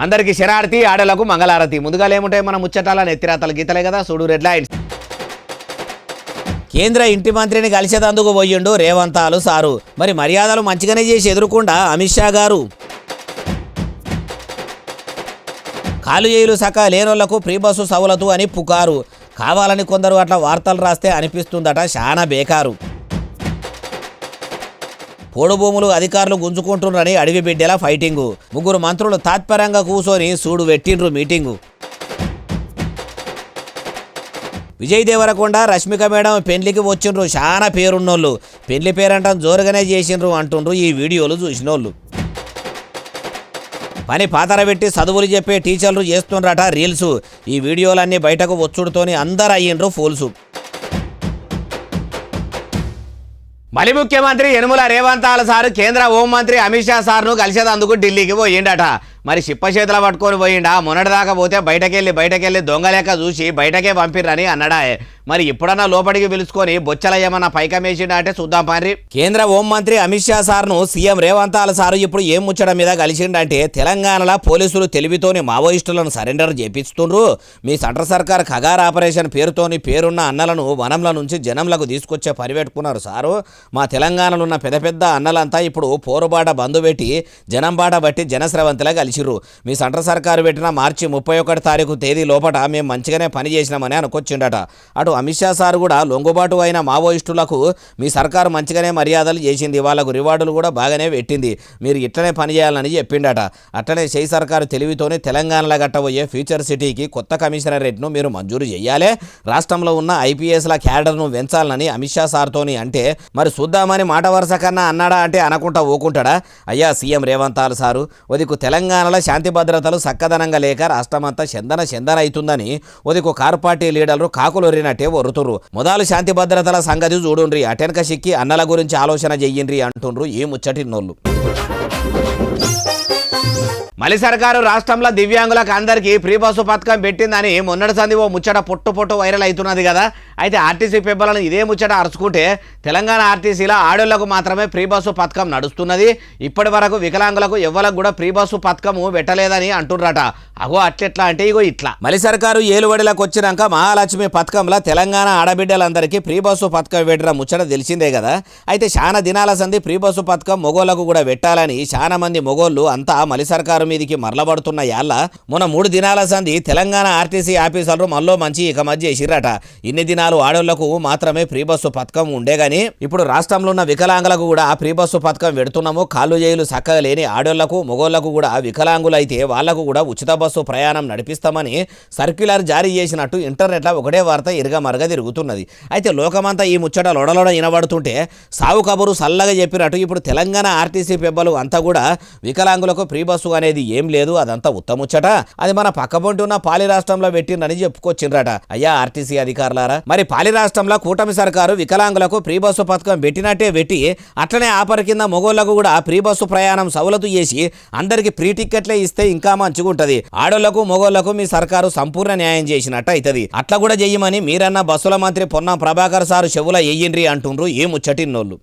అందరికి శరారతి ఆడలకు మంగళారతి. ముందుగా ఏముంటాయి మన ముచ్చటాల నెత్తిరాతల గీతలే కదా. చూడు రెడ్ లైన్స్. కేంద్ర ఇంటి మంత్రిని కలిసేదందుకు పోయిండు రేవంతాలు సారు. మరి మర్యాదలు మంచిగానే చేసి ఎదుర్కొండా అమిత్ షా గారు. కాలు చేయులు సక లేనోళ్లకు ఫ్రీ బస్సు సౌలతు అని పుకారు. కావాలని కొందరు అట్లా వార్తలు రాస్తే అనిపిస్తుందట శానా బేకారు. పోడు భూములు అధికారులు గుంజుకుంటున్నారని అడవి బిడ్డల ఫైటింగు. ముగ్గురు మంత్రులు తాత్పర్యంగా కూర్చొని సూడు పెట్టిండ్రు మీటింగు. విజయ్ దేవరకొండ రష్మిక మేడం పెళ్లికి వచ్చిండ్రు చాలా పేరున్నోళ్ళు. పెళ్లి పేరంటం జోరుగానే చేసిండ్రు అంటుండ్రు ఈ వీడియోలు చూసినోళ్ళు. పని పాతరబెట్టి చదువులు చెప్పే టీచర్లు చేస్తుండ్రట రీల్స్. ఈ వీడియోలన్నీ బయటకు వచ్చుడుతోని అందరు అయ్యిండ్రు ఫూల్సు. మలి ముఖ్యమంత్రి యనుమల రేవంతాల సారు కేంద్ర హోంమంత్రి అమిత్ షా సార్ను కలిసేదందుకు ఢిల్లీకి పోయిండట. మరి చిప్ప చేతుల పట్టుకొని పోయిండా. మొన్నటిదాకా పోతే బయటకెళ్ళి దొంగ లెక్క చూసి బయటకే పంపిర్రని అన్నాడా. మరి ఇప్పుడన్నా లోపలికి పిలుచుకొని బొచ్చల ఏమన్నా పైకమేసిండా అంటే చూద్దాం పారి. కేంద్ర హోంమంత్రి అమిత్ షా సార్ను సీఎం రేవంతాల సారు ఇప్పుడు ఏం ముచ్చడం మీద కలిసిండంటే తెలంగాణలో పోలీసులు తెలివితోని మావోయిస్టులను సరెండర్ చేపిస్తుండ్రు. మీ సెంట్రల్ సర్కార్ ఖగార్ ఆపరేషన్ పేరుతోని పేరున్న అన్నలను వనంల నుంచి జనంలకు తీసుకొచ్చే పరిపెట్టుకున్నారు సారు. మా తెలంగాణలో ఉన్న పెద్ద అన్నలంతా ఇప్పుడు పోరుబాట బంధు పెట్టి జనం బాట బట్టి జనస్రవంతిలా కలిసిర్రు. మీ సెంట్రల్ సర్కారు పెట్టిన మార్చి 31 తారీఖు తేదీ లోపల మేము మంచిగానే పని చేసినామని అనుకొచ్చిండట. అటు అమిత్ షా సార్ కూడా లొంగుబాటు అయిన మావోయిస్టులకు మీ సర్కారు మంచిగానే మర్యాదలు చేసింది, వాళ్ళకు రివార్డులు కూడా బాగానే పెట్టింది, మీరు ఇట్లనే పని చేయాలని చెప్పిండట. అట్లనే షై సర్కారు తెలివితోనే తెలంగాణలో గట్టబోయే ఫ్యూచర్ సిటీకి కొత్త కమిషనరేట్ను మీరు మంజూరు చేయాలి, రాష్ట్రంలో ఉన్న ఐపీఎస్ల క్యాడర్ను పెంచాలని అమిత్ షా సార్తోని అంటే మరి చూద్దామని మాట వరుస కన్నా అన్నాడా అంటే అనకుండా ఊకుంటాడా. అయ్యా సీఎం రేవంతాలు సారు, ఒదికు తెలంగాణలో శాంతి భద్రతలు సక్కదనంగా లేక రాష్ట్రమంతా చందన అవుతుందని ఒదికు కారు పార్టీ లీడర్లు కాకులొరినట్టే ఒరుతుర్రు. మొదలు శాంతి భద్రతల సంగతి చూడుండ్రి, అటెనక సిక్కి అన్నల గురించి ఆలోచన చెయ్యండ్రి అంటుండ్రు ఈ ముచ్చటిన్నోళ్ళు. మలి సర్కారు రాష్ట్రంలో దివ్యాంగులకు అందరికీ ఫ్రీ బస్సు పథకం పెట్టిందని మొన్నటి సంది ఓ ముచ్చట పొట్టు వైరల్ అవుతున్నది కదా. అయితే ఆర్టీసీ పెబ్బలను ఇదే ముచ్చట అరుచుకుంటే తెలంగాణ ఆర్టీసీలో ఆడోళ్లకు మాత్రమే ఫ్రీ బస్సు పథకం నడుస్తున్నది. ఇప్పటి వరకు వికలాంగులకు ఎవ్వలకు కూడా ఫ్రీ బస్సు పథకము పెట్టలేదని అంటుర్రట. అగో అట్లెట్లా అంటే ఇగో ఇట్లా. మలి సర్కారు ఏలుబడిలోకి వచ్చినాక మహాలక్ష్మి పథకంలో తెలంగాణ ఆడబిడ్డలందరికీ ఫ్రీ బస్సు పథకం పెట్టిన ముచ్చట తెలిసిందే కదా. అయితే చాలా దినాల సంది ఫ్రీ బస్సు పథకం మొగోళ్లకు కూడా పెట్టాలని చాలా మంది మొగోళ్ళు అంతా మలి సర్కారు మీదికి మరలబడుతున్న యాళ్ళ మొన్న 3 దినాల సంది తెలంగాణ ఆర్టీసీ ఆఫీసర్లు మళ్ళీ మంచి ఇక మధ్య చేసిర్రట. ఇన్ని దినాలు ఆడోళ్లకు మాత్రమే ఫ్రీ బస్సు పథకం ఉండే గాని ఇప్పుడు రాష్ట్రంలో ఉన్న వికలాంగులకు కూడా ఫ్రీ బస్సు పథకం పెడుతున్నాము. కాళ్ళు చేయులు చక్కగా లేని ఆడోళ్లకు మొగోళ్లకు కూడా వికలాంగులు అయితే వాళ్లకు కూడా ఉచిత బస్సు ప్రయాణం నడిపిస్తామని సర్క్యులర్ జారీ చేసినట్టు ఇంటర్నెట్లో ఒకటే వార్త ఇరుగమరగా తిరుగుతున్నది. అయితే లోకమంతా ఈ ముచ్చట లొడలొడ వినబడుతుంటే సావు కబురు సల్లగా చెప్పినట్టు ఇప్పుడు తెలంగాణ ఆర్టీసీ పెబ్బలు అంతా కూడా వికలాంగులకు ఫ్రీ బస్సు అనేది ఏం లేదు, అదంతా ఉత్తముచ్చట, అది మన పక్కపొంటి ఉన్న పాలి రాష్ట్రంలో పెట్టిందని చెప్పుకొచ్చిండ్రట. అయ్యా ఆర్టీసీ అధికారులారా, మరి పాలి రాష్ట్రంలో కూటమి సర్కారు వికలాంగులకు ఫ్రీ బస్సు పథకం పెట్టినట్టే పెట్టి అట్లనే ఆఫర్ కింద మొగోళ్లకు కూడా ఫ్రీ బస్సు ప్రయాణం సౌలతు చేసి అందరికి ఫ్రీ టికెట్లే ఇస్తే ఇంకా మంచిగుంటది. ఆడోళ్లకు మొగోళ్లకు మీ సర్కారు సంపూర్ణ న్యాయం చేసినట్టు అవుతుంది. అట్లా కూడా చెయ్యమని మీరన్న బస్సుల మంత్రి పొన్నం ప్రభాకర్ సారు చెవుల ఎయ్యిండ్రి అంటుండ్రు ఈ ముచ్చటిన్నోళ్ళు.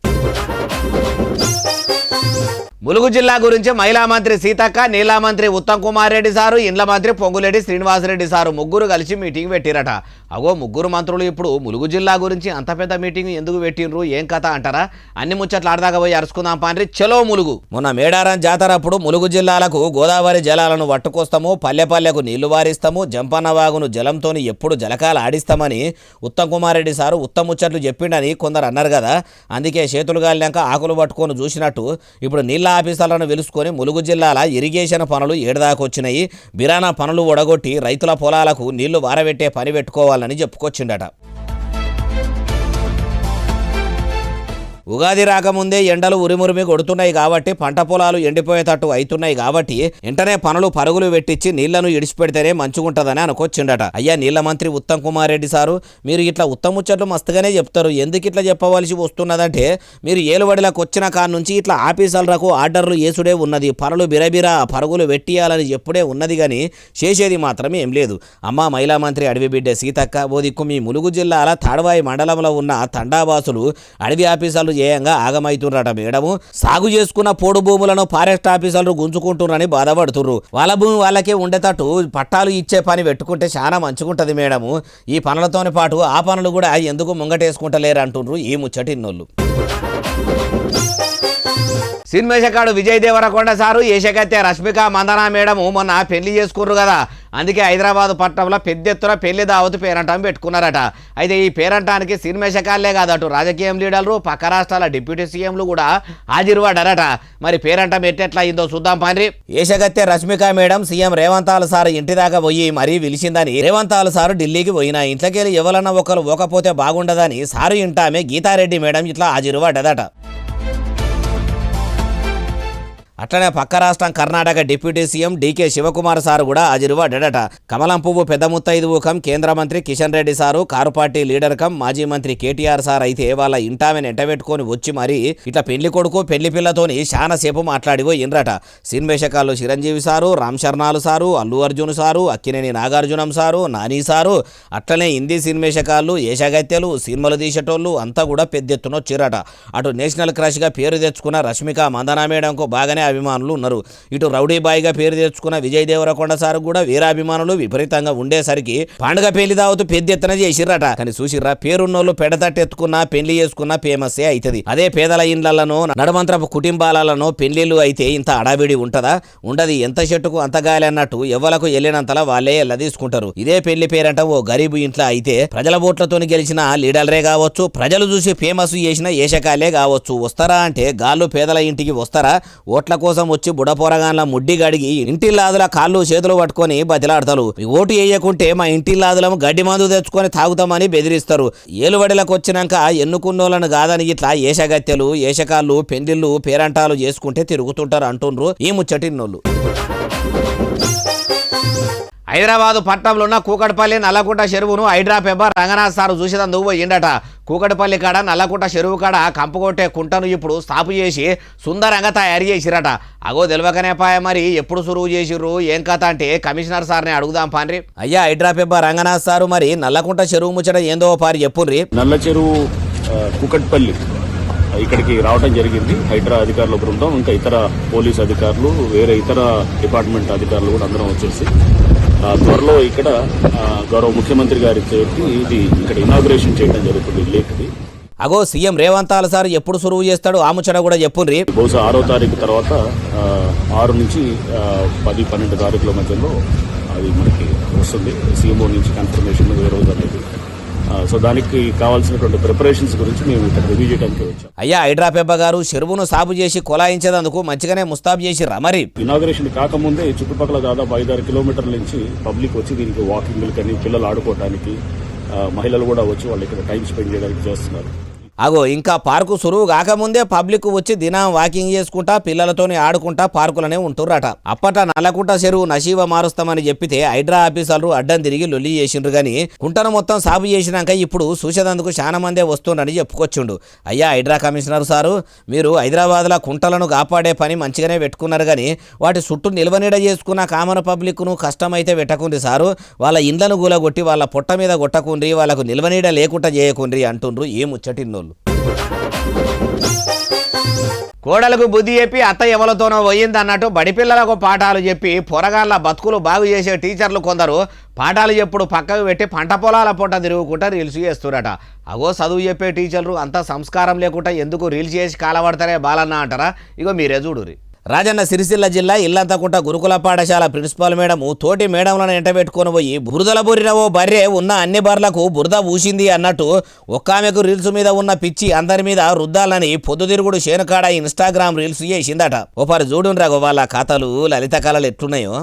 ములుగు జిల్లా గురించి మహిళా మంత్రి సీతక్క, నీళ్ల మంత్రి ఉత్తమ్ కుమార్ రెడ్డి సారు, ఇండ్ల మంత్రి పొంగులేటి శ్రీనివాసరెడ్డి సారు ముగ్గురు కలిసి మీటింగ్ పెట్టిరట. అగో ముగ్గురు మంత్రులు ఇప్పుడు ములుగు జిల్లా గురించి అంత పెద్ద మీటింగ్ ఎందుకు పెట్టినరు ఏం కథ అంటారా? అన్ని ముచ్చట్లు ఆడదాకా పోయి అరుచుకుందాం పాండ్రి, చలో ములుగు. మొన్న మేడారం జాతర అప్పుడు ములుగు జిల్లాలకు గోదావరి జలాలను పట్టుకొస్తాము, పల్లెకు నీళ్లు వారిస్తాము, జంపన్న వాగును జలంతోని ఎప్పుడు జలకాలు ఆడిస్తామని ఉత్తమ్ కుమార్ రెడ్డి సారు ఉత్తమ ముచ్చట్లు చెప్పిండని కొందరు అన్నారు కదా. అందుకే చేతులు గాలినాక ఆకులు పట్టుకొని చూసినట్టు ఇప్పుడు నీళ్ళ ఆఫీసర్లను వెలుసుకొని ములుగు జిల్లాల ఇరిగేషన్ పనులు ఏడదాకొచ్చినాయి. బిరానా పనులు ఒడగొట్టి రైతుల పొలాలకు నీళ్లు వారబెట్టే పని పెట్టుకోవాలని చెప్పుకొచ్చిండట. ఉగాది రాకముందే ఎండలు ఉరిమురిమి కొడుతున్నాయి కాబట్టి పంట పొలాలు ఎండిపోయేటట్టు అవుతున్నాయి కాబట్టి వెంటనే పనులు పరుగులు పెట్టించి నీళ్లను ఇడిచిపెడితేనే మంచిగుంటదని అనుకొచ్చిండట. అయ్యా నీళ్ల మంత్రి ఉత్తమ్ కుమార్ రెడ్డి సారు, మీరు ఇట్లా ఉత్తముచ్చట్లు మస్తుగానే చెప్తారు, ఎందుకు ఇట్లా చెప్పవలసి వస్తున్నదంటే మీరు ఏలుబడిలకు వచ్చిన కాడ నుంచి ఇట్లా ఆఫీసర్లకు ఆర్డర్లు చేసుడే ఉన్నది, పనులు బిరబిరా పరుగులు పెట్టియాలని చెప్పుడే ఉన్నది కానీ చేసేది మాత్రం ఏం లేదు. అమ్మ మహిళా మంత్రి అడవి బిడ్డ సీతక్క, ఓ దిక్కు మీ ములుగు జిల్లాల తాడ్వాయి మండలంలో ఉన్న తండాబాసులు అడవి ఆఫీసర్లు చేయంగా ఆగమైతుర్రట మేడము. సాగు చేసుకున్న పోడు భూములను ఫారెస్ట్ ఆఫీసర్లు గుంజుకుంటున్నారని బాధపడుతుర్రు. వాళ్ళ భూమి వాళ్ళకే ఉండేటట్టు పట్టాలు ఇచ్చే పని పెట్టుకుంటే చాలా మంచిగుంటది మేడము. ఈ పనులతోని పాటు ఆ పనులు కూడా ఎందుకు ముంగటేసుకుంటలేరు అంటుండ్రు ఈ ముచ్చటిన్నోళ్ళు. సినిమేషకాడు విజయ్ దేవరకొండ సారు, ఏషకత్య రష్మిక మందన మేడము మొన్న పెళ్లి చేసుకుర్రు కదా, అందుకే హైదరాబాద్ పట్టణంలో పెద్ద ఎత్తున పెళ్లి దావతు పేరంటం పెట్టుకున్నారట. అయితే ఈ పేరంటానికి సినిమేషకాలే కాదటు రాజకీయం లీడర్లు, పక్క రాష్ట్రాల డిప్యూటీ సీఎంలు కూడా హాజరుపడ్డారట. మరి పేరంటం ఎట్టెట్లా అయిందో చూద్దాం పండ్రి. ఏషకత్య రష్మిక మేడం సీఎం రేవంతాల సారు ఇంటి దాకా పోయి మరీ పిలిచిందని రేవంతాల సారు ఢిల్లీకి పోయినా ఇంట్లోకెళ్ళి ఎవరన్నా ఒకరు పోకపోతే బాగుండదని సారు ఇంటామే గీతారెడ్డి మేడం ఇట్లా హాజరుపడ్డదట. అట్లనే పక్క రాష్ట్రం Karnataka deputy CM DK Shivakumar sir కూడా హాజరుపడ్డాడట. కమలం పువ్వు పెద్ద ముత్తైదువుకం కేంద్ర మంత్రి Kishan Reddy sir, car party leader cum మాజీ మంత్రి కేటీఆర్ సార్ అయితే వాళ్ళ ఇంటామెను ఎంటబెట్టుకొని వచ్చి మరి ఇట్లా పెళ్లి కొడుకు పెళ్లి పిల్లతోని చాలా సేపు మాట్లాడిపోయినరట. సినిమేషకాలు చిరంజీవి సారు, రామ్ చరణాలు సారు, అల్లు అర్జున్ సారు, అక్కినేని నాగార్జునం సారు, నాని సారు, అట్లనే హిందీ సినిమేషకాలు, ఏషగత్యలు, సినిమాలు తీసేటోళ్ళు అంతా కూడా పెద్ద ఎత్తున వచ్చిరట. అటు నేషనల్ క్రష్ గా పేరు తెచ్చుకున్న రష్మిక మందన మేడంకు బాగానే అభిమానులు ఉన్నారు. ఇటు రౌడీ బాయ్గా పేరు తెచ్చుకున్న విజయ్ దేవరకొండ సారు కూడా వీరాభిమానులు విపరీతంగా ఉండేసరికి పండుగ పెళ్లి దావతు పెద్ద ఎత్తున చేసిర్రట. కానీ చూసిర్రా, పేరున్నోళ్ళు పెడతట్టెత్తుకున్నా పెళ్లి చేసుకున్నా ఫేమస్సే అవుతుంది. అదే పేదల ఇండ్లలోనో నడమంత్రపు కుటుంబాలలో పెళ్లిళ్ళు అయితే ఇంత అడావిడి ఉంటదా? ఉండదు. ఎంత చెట్టుకు అంత గాలి అన్నట్టు ఎవ్వలకు వెళ్ళినంతలా వాళ్ళే ఎల్ల తీసుకుంటారు. ఇదే పెళ్లి పేరంట ఓ గరీబు ఇంట్లో అయితే ప్రజల ఓట్లతో గెలిచిన లీడర్లే కావచ్చు, ప్రజలు చూసి ఫేమస్ చేసిన ఏషకాలే కావచ్చు. వస్తారా అంటే గాళ్ళు పేదల ఇంటికి వస్తారా? ఓట్ల కోసం వచ్చి బుడపోరగాన్ల ముడ్డి గడిగి ఇంటిల్లాదుల కాళ్ళు చేతులు పట్టుకొని బతిలాడతారు. ఓటు వేయకుంటే మా ఇంటిల్లాదులం గడ్డి మందు తెచ్చుకొని తాగుతామని బెదిరిస్తారు. ఏలుబడిలకు వచ్చినాక ఎన్నుకున్నోళ్ళను కాదని ఇట్లా ఏషగత్తెలు ఏషకాళ్ళు పెండిళ్ళు పేరంటాలు చేసుకుంటే తిరుగుతుంటారు అంటుండ్రు ఈ ముచ్చటిన్నోళ్ళు. హైదరాబాదు పట్టణంలో ఉన్న కూకట్పల్లి నల్లకుంట చెరువును హైడ్రా పెబ్బర్ రంగనాథ్ సారు చూసేందుకు పోయిండట. కూకట్పల్లి కాడ నల్లకుంట చెరువు కాడ కంపుకొట్టే కుంటను ఇప్పుడు స్థాపు చేసి సుందరంగా తయారు చేసిరట. అగో తెలవకనే పాయ మరి ఎప్పుడు సురువు చేసిర్రు ఏం కథ అంటే కమిషనర్ సార్ని అడుగుదాం పాన్రి. అయ్యా హైడ్రా పెబ్బర్ రంగనాథ్ సారు, మరి నల్లకుంట చెరువు ముచ్చట ఏందో పారి చెప్పుర్రి. నల్ల చెరువు కూకట్పల్లి ఇక్కడికి రావడం జరిగింది. హైడ్రా అధికారుల బృందం, ఇంకా ఇతర పోలీస్ అధికారులు, వేరే ఇతర డిపార్ట్మెంట్ అధికారులు కూడా అందరం వచ్చేసి త్వరలో ఇక్కడ గౌరవ ముఖ్యమంత్రి గారి చేతి ఇది ఇక్కడ ఇనాగ్రేషన్ చేయడం జరుగుతుంది లేఖది. అగో సీఎం రేవంతాల సార్ ఎప్పుడు సురువు చేస్తాడు ఆ ముచ్చట కూడా చెప్పుర్రి. బహుశా 6వ తారీఖు తర్వాత 6 నుంచి 10-12 తారీఖుల మధ్యలో అది మనకి వస్తుంది. సీఎంఓ నుంచి కన్ఫర్మేషన్ ఏ రోజు అనేది. సో దానికి కావాల్సినటువంటి ప్రిపరేషన్స్ గురించి మేము ఇక్కడ రివ్యూ చేయడానికి వచ్చాం. అయ్యా హైడ్రా పెబ్బ గారు చెరువును సాగు చేసి కొలాయించేందుకు మంచిగానే ముస్తాబు చేసిర్రా? మరి ఇనాగ్రేషన్ కాకముందే చుట్టుపక్కల దాదాపు 5-6 కిలోమీటర్ల నుంచి పబ్లిక్ వచ్చి దీనికి వాకింగ్ కానీ పిల్లలు ఆడుకోవడానికి, మహిళలు కూడా వచ్చి వాళ్ళు ఇక్కడ టైం స్పెండ్ చేయడానికి చేస్తున్నారు. అగో ఇంకా పార్కు సురువు కాకముందే పబ్లిక్ వచ్చి దినం వాకింగ్ చేసుకుంటా పిల్లలతోని ఆడుకుంటా పార్కులనే ఉంటుర్రట. అప్పట నల్లకుంట చెరువు నశీవ మారుస్తామని చెప్పితే హైడ్రా ఆఫీసర్లు అడ్డం తిరిగి లొల్లి చేసిండ్రు గాని కుంటను మొత్తం సాగు చేసినాక ఇప్పుడు చూసేందుకు చాలా మందే వస్తుండని చెప్పుకొచ్చిండు. అయ్యా హైడ్రా కమిషనర్ సారు, మీరు హైదరాబాద్లో కుంటలను కాపాడే పని మంచిగానే పెట్టుకున్నారు కానీ వాటి చుట్టూ నిల్వనీడ చేసుకున్న కామన్ పబ్లిక్ను కష్టమైతే పెట్టకుండ్రి సారు. వాళ్ళ ఇండ్లను గూలగొట్టి వాళ్ళ పొట్ట మీద కొట్టకుండ్రి, వాళ్ళకు నిల్వనీడ లేకుండా చేయకుండ్రి అంటుండ్రు ఏ ముచ్చటిన్నోళ్ళు. కోడలకు బుద్ధి చెప్పి అత్త ఎవలతోనో పోయిందన్నట్టు బడిపిల్లలకు పాఠాలు చెప్పి పొరగాళ్ళ బతుకులు బాగు చేసే టీచర్లు కొందరు పాఠాలు చెప్పుడు పక్కకు పెట్టి పంట పొలాల పొట్ట తిరుగుకుంటా రీల్స్ చేస్తురట. అగో చదువు చెప్పే టీచర్లు అంత సంస్కారం లేకుండా ఎందుకు రీల్స్ చేసి కాలబడతారే బాలన్న అంటారా? ఇగో మీరే చూడురి. రాజన్న సిరిసిల్ల జిల్లా ఇల్లంతకుంట గురుకుల పాఠశాల ప్రిన్సిపాల్ మేడం తోటి మేడంలను ఎంటబెట్టుకొని పోయి బురదల బురిన ఓ బర్రె ఉన్న అన్ని బర్లకు బురద పూసింది అన్నట్టు ఒక్కామెకు రీల్స్ మీద ఉన్న పిచ్చి అందరి మీద రుద్దాలని పొద్దుతిరుగుడు శేనుకాడ ఇన్స్టాగ్రామ్ రీల్స్ చేసిందట. ఓ పరి చూడుండ్రా వాళ్ళ కథలు లలిత కళలు ఎట్లున్నాయో.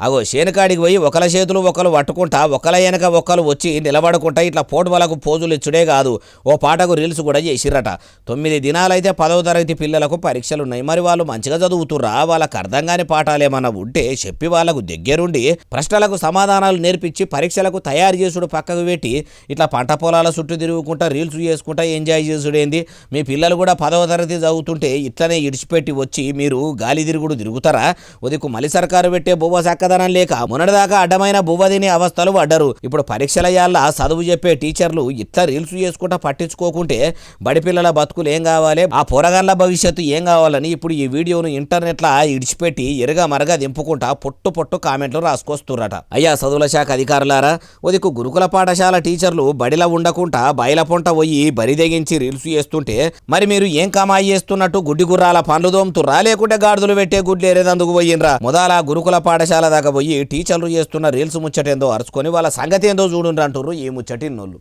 అగో శేనకాడికి పోయి ఒకల చేతులు ఒకరు పట్టుకుంటా ఒకల వెనక ఒకరు వచ్చి నిలబడుకుంటా ఇట్లా పోటువలకు పోజులు ఇచ్చుడే కాదు ఓ పాటకు రీల్స్ కూడా చేసిరట. 9 దినాలైతే 10వ తరగతి పిల్లలకు పరీక్షలున్నాయి. మరి వాళ్ళు మంచిగా చదువుతుర్రా, వాళ్ళకు అర్థం కాని పాఠాలేమన్నా ఉంటే చెప్పి వాళ్ళకు దగ్గరుండి ప్రశ్నలకు సమాధానాలు నేర్పించి పరీక్షలకు తయారు చేసుడు పక్కకు పెట్టి ఇట్లా పంట పొలాల చుట్టూ తిరుగుకుంటా రీల్స్ చేసుకుంటా ఎంజాయ్ చేసుడేంది? మీ పిల్లలు కూడా 10వ తరగతి చదువుతుంటే ఇట్లనే ఇడిచిపెట్టి వచ్చి మీరు గాలి తిరుగుడు తిరుగుతారా? ఉదికు మలి సర్కారు పెట్టే బువ్వ చక్కదనం లేక మొన్నటిదాకా అడ్డమైన బువ్వ తినే అవస్థలు పడ్డరు. ఇప్పుడు పరీక్షలయాల్లా చదువు చెప్పే టీచర్లు ఇట్లా రీల్స్ చేసుకుంటా పట్టించుకోకుంటే బడి పిల్లల బతుకులు ఏం కావాలి, ఆ పోరగాళ్ళ భవిష్యత్తు ఏం కావాలని ఇప్పుడు ఈ వీడియోను ఇంటర్నెట్లా ఇడిచిపెట్టి ఎరగా మరగా దింపుకుంటా పొట్టు కామెంట్లు రాసుకొస్తురట. అయ్యా చదువుల శాఖ అధికారులారా, ఉదికు గురుకుల పాఠశాల టీచర్లు బడిలో ఉండకుండా బయల పొంట పోయి బరిదెగించి రీల్స్ చేస్తుంటే మరి మీరు ఏం కమాయి చేస్తున్నట్టు గుడ్డి గుర్రాల పండ్లు దోముతురా లేకుంటే గాడిదలు పెట్టే గుడ్లు ఏరేదందుకు పోయినరా? మొదల గురుకుల పాఠశాల దాకా పోయి టీచర్లు చేస్తున్న రీల్స్ ముచ్చటేందో అరుచుకొని వాళ్ళ సంగతి ఏందో చూడుండ్రు అంటుర్రు ఈ ముచ్చటిన్నోళ్ళు.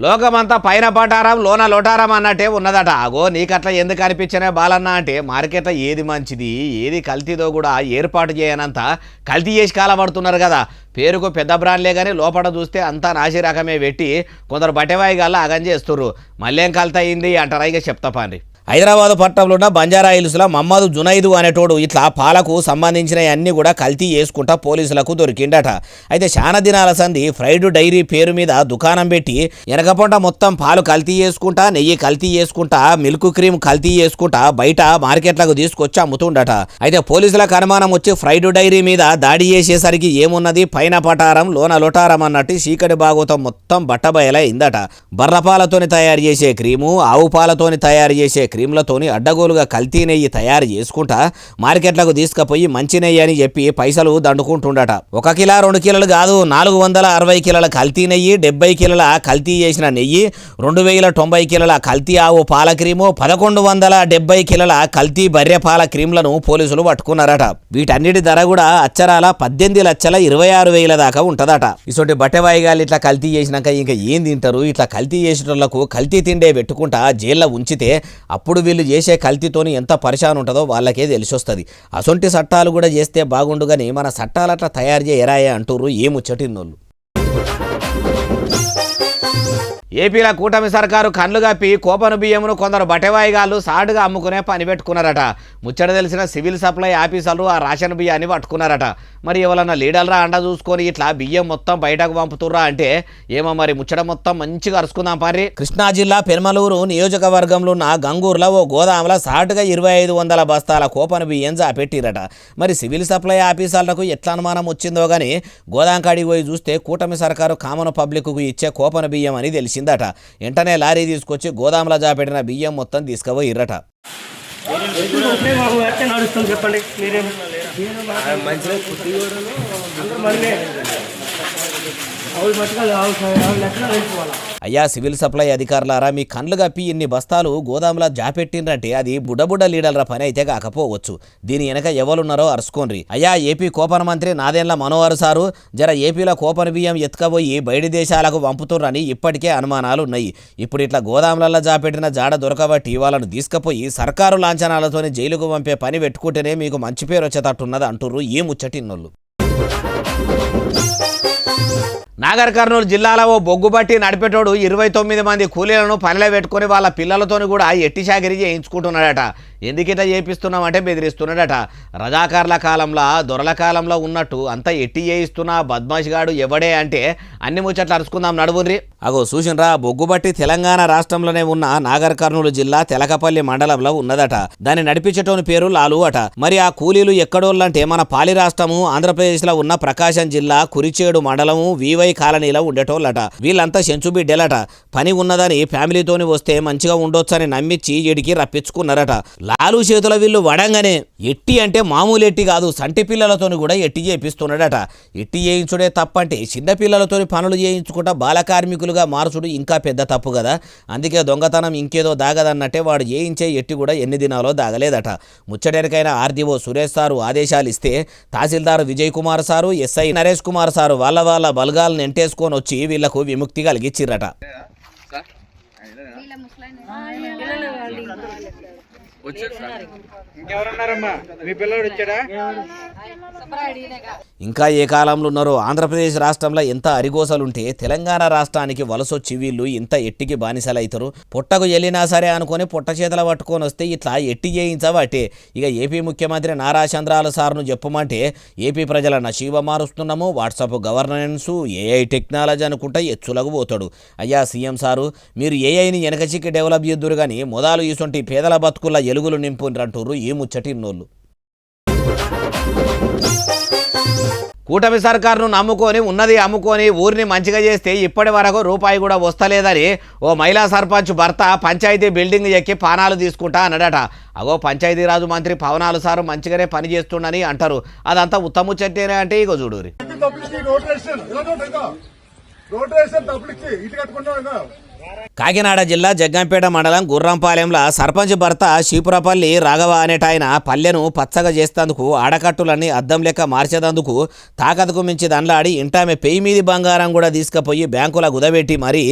లోకమంతా పైన పటారం లోన లోటారం అన్నట్టే ఉన్నదట. అగో నీకట్లా ఎందుకు అనిపించనే బాలన్న అంటే మార్కెట్లో ఏది మంచిది ఏది కల్తీదో కూడా ఏర్పాటు చేయనంత కల్తీ చేసి కాలపడుతున్నారు కదా. పేరుకు పెద్ద బ్రాండ్లే కానీ లోపల చూస్తే అంతా నాసి రకమే పెట్టి కొందరు బట్టెవాయి గల్లా అగం చేస్తుర్రు. మళ్ళేం కల్తీ అయింది అంటారా? ఇక చెప్తా పాండి. హైదరాబాద్ పట్టణంలో ఉన్న బంజారా హిల్స్లో మహమ్మద్ జునైదు అనేటోడు ఇట్లా పాలకు సంబంధించిన అన్ని కూడా కల్తీ చేసుకుంటా పోలీసులకు దొరికిండట. అయితే చాలా దినాల సంది ఫ్రైడ్ డైరీ పేరు మీద దుకాణం పెట్టి వెనకపొంట మొత్తం పాలు కల్తీ చేసుకుంటా నెయ్యి కల్తీ చేసుకుంటా మిల్క్ క్రీమ్ కల్తీ చేసుకుంటా బయట మార్కెట్లకు తీసుకొచ్చి అమ్ముతుండట. అయితే పోలీసులకు అనుమానం వచ్చి ఫ్రైడ్ డైరీ మీద దాడి చేసేసరికి ఏమున్నది పైన పటారం లోన లోటారం అన్నట్టు చీకటి భాగవతం మొత్తం బట్టబయలైందట. బర్రపాలతోని తయారు చేసే క్రీము ఆవు పాలతోని తయారు చేసే క్రీమ్లతోని అడ్డగోలుగా కల్తీ నెయ్యి తయారు చేసుకుంటా మార్కెట్లకు తీసుకుపోయి మంచి నెయ్యి అని చెప్పి పైసలు దండుకుంటుండట. 1 కిలో 2 కిలోలు కాదు 460 కిలోల కల్తీ నెయ్యి, 70 కిలోల కల్తీ చేసిన నెయ్యి, 2090 కిలోల కల్తీ ఆవు పాల క్రీము, 1170 కిలోల కల్తీ బర్రె పాల క్రీమ్లను పోలీసులు పట్టుకున్నారట. వీటన్నిటి ధర కూడా అచ్చరాల 18,26,000 దాకా ఉంటదట. ఇటువంటి బట్టెవాయిగాలు ఇట్లా కల్తీ చేసినాక ఇంకా ఏం తింటారు? ఇట్లా కల్తీ చేసేటోళ్లకు కల్తీ తిండే పెట్టుకుంటా జైల్లో ఉంచితే అప్పుడు వీళ్ళు చేసే కల్తీతోని ఎంత పరిశాన్ ఉంటుందో వాళ్ళకే తెలిసొస్తుంది. అసొంటి చట్టాలు కూడా చేస్తే బాగుండు కానీ మన చట్టాలు అట్లా తయారు చేయరాయే అంటుర్రు ఏ ముచ్చటిన్నోళ్ళు. ఏపీల కూటమి సర్కారు కన్ను కప్పి కోపను బియ్యమును కొందరు బట్టెవాయిగాళ్ళు సాటుగా అమ్ముకునే పని పెట్టుకున్నారట. ముచ్చట తెలిసిన సివిల్ సప్లై ఆఫీసర్లు ఆ రేషన్ బియ్యాన్ని పట్టుకున్నారట. మరి ఎవరన్నా లీడర్రా అండ చూసుకొని ఇట్లా బియ్యం మొత్తం బయటకు పంపుతుర్రా అంటే ఏమో మరి ముచ్చట మొత్తం మంచిగా అరుచుకుందాం పారి. కృష్ణా జిల్లా పెర్మలూరు నియోజకవర్గంలో ఉన్న గంగూరులో ఓ గోదాముల సాటుగా 2500 బస్తాల కోపను బియ్యం జాపెట్టిరట. మరి సివిల్ సప్లై ఆఫీసర్లకు ఎట్లా అనుమానం వచ్చిందో గానీ గోదాం కాడికి పోయి చూస్తే కూటమి సర్కారు కామన్ పబ్లిక్కు ఇచ్చే కోపను బియ్యం అని తెలిసిందట. వెంటనే లారీ తీసుకొచ్చి గోదాముల జాపెట్టిన బియ్యం మొత్తం తీసుకుపోయిర్రట. చెప్పండి అయ్యా సివిల్ సప్లై అధికారులారా, మీ కండ్లు కప్పి ఇన్ని బస్తాలు గోదాములా జాపెట్టిండ్రంటే అది బుడ్డబుడ్డ లీడర్ల పని అయితే కాకపోవచ్చు. దీని వెనక ఎవరున్నారో అరుచుకోండ్రి. అయ్యా ఏపీ కోపన మంత్రి నాదెండ్ల మనోహర్ సారు జర ఏపీలో కోపన బియ్యం ఎత్తుకపోయి బయటి దేశాలకు పంపుతుర్రని ఇప్పటికే అనుమానాలు ఉన్నాయి. ఇప్పుడు ఇట్లా గోదాములలో జాపెట్టిన జాడ దొరకబట్టి వాళ్ళను తీసుకుపోయి సర్కారు లాంఛనాలతోనే జైలుకు పంపే పని పెట్టుకుంటేనే మీకు మంచి పేరు వచ్చేటట్టున్నది అంటుర్రు ఏ ముచ్చటిన్నోళ్ళు. నాగర్ కర్నూలు జిల్లాలో ఓ బొగ్గుబట్టి నడిపేటోడు 29 మంది కూలీలను పనిలో పెట్టుకుని వాళ్ళ పిల్లలతోని కూడా ఎట్టి చాకిరీ చేయించుకుంటున్నాడట. ఎందుకిట చేపిస్తున్నామంటే బెదిరిస్తున్నాడట. రజాకార్ల కాలంలో దొరల కాలంలో ఉన్నట్టు అంతా ఎట్టి చేయిస్తున్న బద్మాష్గాడు ఎవడే అంటే అన్ని ముచ్చట్లు అరుచుకుందాం నడువుర్రి. అగో చూసినరా, బొగ్గుబట్టి తెలంగాణ రాష్ట్రంలోనే ఉన్న నాగర్ కర్నూలు జిల్లా తెలకపల్లి మండలంలో ఉన్నదట. దాన్ని నడిపించేటోని పేరు లాలు అట. మరి ఆ కూలీలు ఎక్కడోళ్ళంటే మన పాలి రాష్ట్రము ఆంధ్రప్రదేశ్లో ఉన్న ప్రకాశం జిల్లా కురిచేడు మండలము వీవై కాలనీలో ఉండేటోళ్ళట. వీళ్ళంతా సెంచు బిడ్డలట. పని ఉన్నదని ఫ్యామిలీతోని వస్తే మంచిగా ఉండొచ్చని నమ్మించి ఎడికి రప్పించుకున్నారట. లాలు చేతుల వీళ్ళు వడంగానే ఎట్టి అంటే మామూలు ఎట్టి కాదు, సంటి పిల్లలతోని కూడా ఎట్టి చేపిస్తున్నాడట. ఎట్టి చేయించుడే తప్పంటే చిన్న పిల్లలతోని పనులు చేయించుకుంటా బాల కార్మికులుగా మార్చుడు ఇంకా పెద్ద తప్పు కదా. అందుకే దొంగతనం ఇంకేదో దాగదన్నట్టే వాడు చేయించే ఎట్టి కూడా ఎన్ని దినాలో దాగలేదట. ముచ్చటెరికైన ఆర్డీఓ సురేష్ సారు ఆదేశాలు ఇస్తే tahsildar Vijay Kumar sir SI Naresh Kumar sir వాళ్ళ బలగాలను ఎంటేసుకొని వచ్చి వీళ్లకు విముక్తి కలిగిచ్చిర్రట. ఇంకెవరన్నారమ్మా మీ పిల్లడు వచ్చాడా? ఇంకా ఏ కాలంలో ఉన్నారో ఆంధ్రప్రదేశ్ రాష్ట్రంలో ఎంత అరిగోసలుంటే తెలంగాణ రాష్ట్రానికి వలసొచ్చి వీళ్ళు ఇంత ఎట్టికి బానిసలవుతారు. పొట్టకు వెళ్ళినా సరే అనుకొని పొట్ట చేతల పట్టుకొని వస్తే ఇట్లా ఎట్టి చేయించబట్టే ఇక ఏపీ ముఖ్యమంత్రి నారా చంద్రబాబు సార్ను చెప్పమంటే ఏపీ ప్రజల నశీవ మారుస్తున్నాము, వాట్సాప్ గవర్నెన్స్, ఏఐ టెక్నాలజీ అనుకుంటా ఎచ్చులకు పోతాడు. అయ్యా సీఎం సారు, మీరు ఏఐని వెనకచిక్కి డెవలప్ చేద్దురు కానీ మొదలు ఇసొంటి పేదల బతుకుల ఎలుగులు నింపుండ్రంటూరు ఈ ముచ్చటిన్నోళ్ళు. కూటమి సర్కారును నమ్ముకొని ఉన్నది అమ్ముకొని ఊరిని మంచిగా చేస్తే ఇప్పటి వరకు రూపాయి కూడా వస్తలేదని ఓ మహిళా సర్పంచ్ భర్త పంచాయతీ బిల్డింగ్ ఎక్కి పానాలు తీసుకుంటా అన్నాడట. అగో పంచాయతీరాజు మంత్రి పవనాలు సారు మంచిగానే పని చేస్తుండని అంటారు. అదంతా ఉత్తమ చెట్టేనే అంటే ఇగో చూడురి. కాకినాడ జిల్లా జగ్గంపేట మండలం గుర్రంపాలెంలో సర్పంచ్ భర్త శీపురపల్లి రాఘవ అనేటాయన పల్లెను పచ్చగా చేసేందుకు ఆడకట్టులన్నీ అద్దం లెక్క మార్చేదందుకు తాకతుకు మించి దండ్లాడి ఇంటామె పెయి మీది బంగారం కూడా తీసుకుపోయి బ్యాంకుల గుదబెట్టి మరీ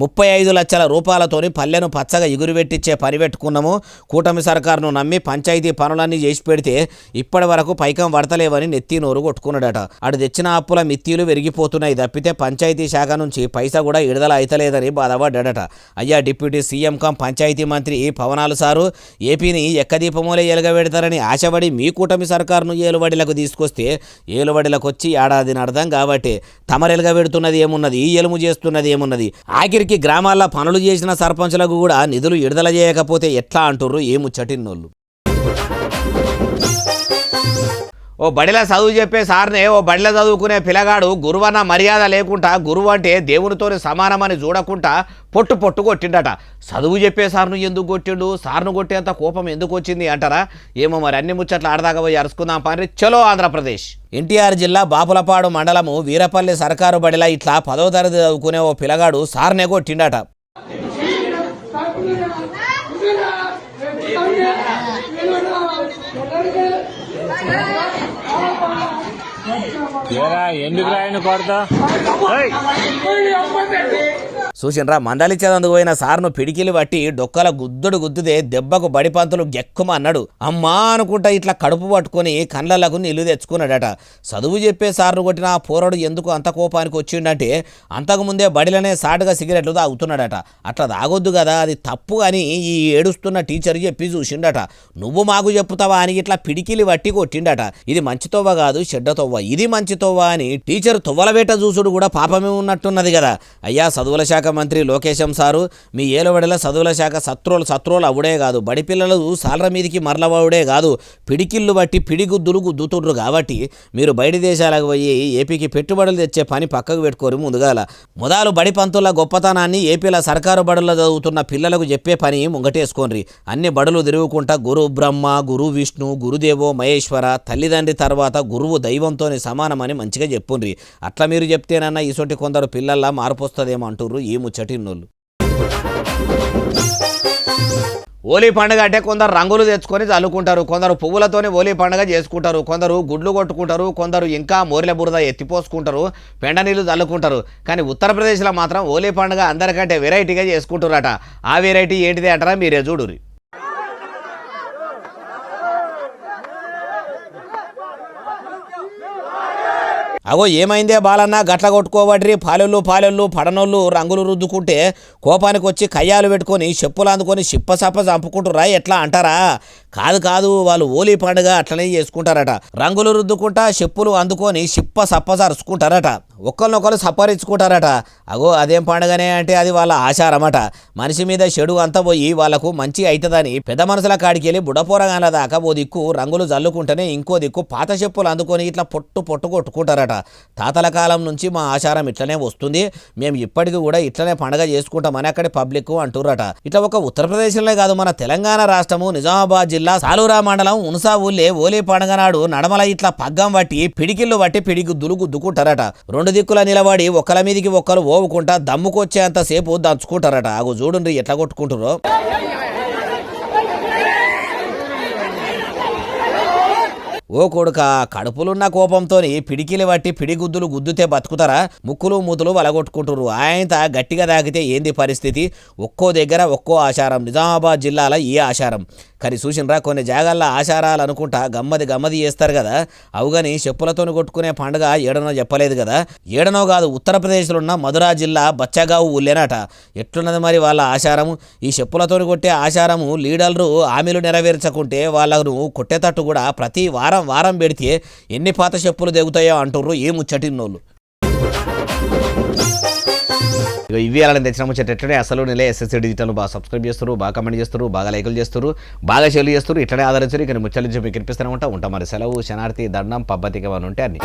35 లక్షల రూపాయలతోని పల్లెను పచ్చగా ఎగురుబెట్టించే పని పెట్టుకున్నాము. కూటమి సర్కారును నమ్మి పంచాయతీ పనులన్నీ చేసి పెడితే ఇప్పటి వరకు పైకం పడతలేవని నెత్తి నోరు కొట్టుకున్నాడట. అటు తెచ్చిన అప్పుల మిత్తీలు పెరిగిపోతున్నాయి తప్పితే పంచాయతీ శాఖ నుంచి పైసా కూడా విడుదల అయితలేదని బాధపడ్డాడట. అయ్యా డిప్యూటీ సీఎం కం పంచాయతీ మంత్రి పవనాలు సారు, ఏపీని ఎక్కదీపమూలే ఎలుగబెడతారని ఆశపడి మీ కూటమి సర్కారును ఏలుబడిలకు తీసుకొస్తే ఏలుబడిలకు వచ్చి ఏడాదిని అర్థం కాబట్టి తమరెలుగబెడుతున్నది ఏమున్నది, ఎలుము చేస్తున్నది ఏమున్నది. ఆఖరికి గ్రామాల్లో పనులు చేసిన సర్పంచులకు కూడా నిధులు విడుదల చేయకపోతే ఎట్లా అంటుర్రు ఏ ముచ్చటిన్నోళ్ళు. ఓ బడిలో చదువు చెప్పే సార్నే ఓ బడిలో చదువుకునే పిల్లగాడు గురువన్న మర్యాద లేకుండా గురువు అంటే దేవునితోని సమానమని చూడకుండా పొట్టు కొట్టిండట. చదువు చెప్పే సార్ను ఎందుకు కొట్టిండు, సార్ను కొట్టేంత కోపం ఎందుకు వచ్చింది అంటారా? ఏమో మరి అన్ని ముచ్చట్లు ఆడదాకా పోయి అరుచుకుందాం పని. చలో ఆంధ్రప్రదేశ్. ఎన్టీఆర్ జిల్లా బాపులపాడు మండలము వీరపల్లి సర్కారు బడిలా ఇట్లా 10వ తరగతి చదువుకునే ఓ పిల్లగాడు సార్నే కొట్టిండట. ఎందుకు రాయను కొడతా చూసినరా మందలిచ్చేందుకు పోయిన సార్ను పిడికిలు పట్టి డొక్కల గుద్దుదే దెబ్బకు బడిపంతులు గెక్కుమ అన్నాడు. అమ్మా అనుకుంటా ఇట్లా కడుపు పట్టుకొని కండ్లకు నీళ్లు తెచ్చుకున్నాడట. చదువు చెప్పే సార్ను కొట్టిన ఆ పోరడు ఎందుకు అంత కోపానికి వచ్చిండంటే అంతకుముందే బడిలోనే సాటుగా సిగరెట్లు తాగుతున్నాడట. అట్లా తాగొద్దు కదా, అది తప్పు అని ఈ ఏడుస్తున్న టీచర్ చెప్పి చూసిండట. నువ్వు మాకు చెప్పుతావా అని ఇట్లా పిడికిలి పట్టి కొట్టిండట. ఇది మంచి తొవ్వ కాదు చెడ్డ తొవ్వ, ఇది మంచి తొవ్వ అని టీచర్ తొవ్వలబెట్ట చూసుడు కూడా పాపమే ఉన్నట్టున్నది కదా. అయ్యా చదువుల శాఖ మంత్రి లోకేశం సారు, మీ ఏలుబడిల చదువుల శాఖ సత్రోలు అవుడే కాదు, బడి పిల్లలు సాలర మీదికి మరలవడే కాదు, పిడికిళ్ళు బట్టి పిడిగుద్దులు గుద్దుతుండ్రు. కాబట్టి మీరు బయట దేశాలకు పోయి ఏపీకి పెట్టుబడులు తెచ్చే పని పక్కకు పెట్టుకోరు. మొదలు బడి పంతుల గొప్పతనాన్ని ఏపీల సర్కారు బడుల్లో చదువుతున్న పిల్లలకు చెప్పే పని ముంగటేసుకోండి. అన్ని బడులు తిరుగుకుంటా గురు బ్రహ్మ, గురు విష్ణు, గురుదేవో మహేశ్వర, తల్లిదండ్రి తర్వాత గురువు దైవంతోని సమానమని మంచిగా చెప్పుండ్రి. అట్లా మీరు చెప్తేనన్నా ఈసొంటి కొందరు పిల్లల్లా మార్పు వస్తుందేమో అంటుర్రు ఈ ముచ్చటిన్నోళ్ళు. హోలీ పండుగ అంటే కొందరు రంగులు తెచ్చుకొని చల్లుకుంటారు, కొందరు పువ్వులతోనే హోలీ పండుగ చేసుకుంటారు, కొందరు గుడ్లు కొట్టుకుంటారు, కొందరు ఇంకా మోర్ల బురద ఎత్తిపోసుకుంటారు, పెండ నీళ్ళు చల్లుకుంటారు. కానీ ఉత్తరప్రదేశ్లో మాత్రం హోలీ పండుగ అందరికంటే వెరైటీగా చేసుకుంటారట. ఆ వెరైటీ ఏంటిది అంటారా? మీరే చూడురి. అగో ఏమైందే బాలన్న గట్ల కొట్టుకోబడ్రి, పాలెళ్ళు పడనోళ్ళు రంగులు రుద్దుకుంటే కోపానికి వచ్చి కయ్యాలు పెట్టుకొని చెప్పులు అందుకొని సిప్పసప్ప చంపుకుంటురా ఎట్లా అంటారా? కాదు, వాళ్ళు హోలీ పండుగ అట్లనే చేసుకుంటారట. రంగులు రుద్దుకుంటా చెప్పులు అందుకొని సిప్పసప్ప జరుచుకుంటారట, ఒకరినొకరు సప్పరించుకుంటారట. అగో అదేం పండుగనే అంటే అది వాళ్ళ ఆచారమట. మనిషి మీద చెడు అంతా పోయి వాళ్లకు మంచి అవుతుందని పెద్ద మనుషుల కాడికి వెళ్ళి బుడపోరగాల దాకా ఓ దిక్కు రంగులు జల్లుకుంటేనే ఇంకో దిక్కు పాత చెప్పులు అందుకొని ఇట్లా పొట్టు కొట్టుకుంటారట. తాతల కాలం నుంచి మా ఆచారం ఇట్లనే వస్తుంది, మేము ఇప్పటికీ కూడా ఇట్లనే పండుగ చేసుకుంటామని అక్కడి పబ్లిక్ అంటుర్రట. ఇట్లా ఒక ఉత్తరప్రదేశ్లో కాదు, మన తెలంగాణ రాష్ట్రము నిజామాబాద్ జిల్లా సాలూరా మండలం ఉన్సా ఊళ్ళే హోలీ పండుగ నాడు నడమల ఇట్లా పగ్గం పట్టి పిడికిళ్ళు పట్టి పిడిగుద్దులు గుద్దుకుంటారట. రెండు దిక్కుల నిలబడి ఒకల మీదికి ఒక్కరు ఓవుకుంటా దమ్ముకొచ్చేంత సేపు దంచుకుంటారట. అగు చూడండి ఎట్లా కొట్టుకుంటారో. ఓ కొడుక కడుపులున్న కోపంతోని పిడికిలి పట్టి పిడిగుద్దులు గుద్దుతే బతుకుతారా? ముక్కులు మూతులు వలగొట్టుకుంటురు. ఆయన గట్టిగా తాకితే ఏంది పరిస్థితి? ఒక్కో దగ్గర ఒక్కో ఆచారం. నిజామాబాద్ జిల్లాలో ఈ ఆచారం కానీ చూసినరా కొన్ని జాగాల్లో ఆచారాలు అనుకుంటా గమ్మది చేస్తారు కదా. అవుగాని చెప్పులతో కొట్టుకునే పండుగ ఏడనో చెప్పలేదు కదా. ఏడనో కాదు, ఉత్తరప్రదేశ్లో ఉన్న మధురా జిల్లా బచ్చగావు ఊళ్ళేనట. ఎట్లున్నది మరి వాళ్ళ ఆచారము? ఈ చెప్పులతో కొట్టే ఆచారము లీడర్లు హామీలు నెరవేర్చకుంటే వాళ్ళను కొట్టేటట్టు కూడా ప్రతి వారం పెడితే ఎన్ని పాత చెప్పులు దిగుతాయో అంటుర్రు ఈ ముచ్చటిన్నోళ్ళు. ఇక ఇవి అలా తెచ్చిన ముచ్చట అసలు నెలే ఎస్ఎస్సీ డిజిటల్ బాగా సబ్స్క్రైబ్ చేస్తారు, బాగా కమెంట్ చేస్తారు, బాగా లైకులు చేస్తారు, బాగా షేర్లు చేస్తారు. ఇట్లనే ఆదరించారు. ఇక ముచ్చట్లు చెప్పి కనిపిస్తూనే ఉంటాం. మరి సెలవు, శనార్థి, దండం, పబ్బతిగా ఉంటే అన్ని.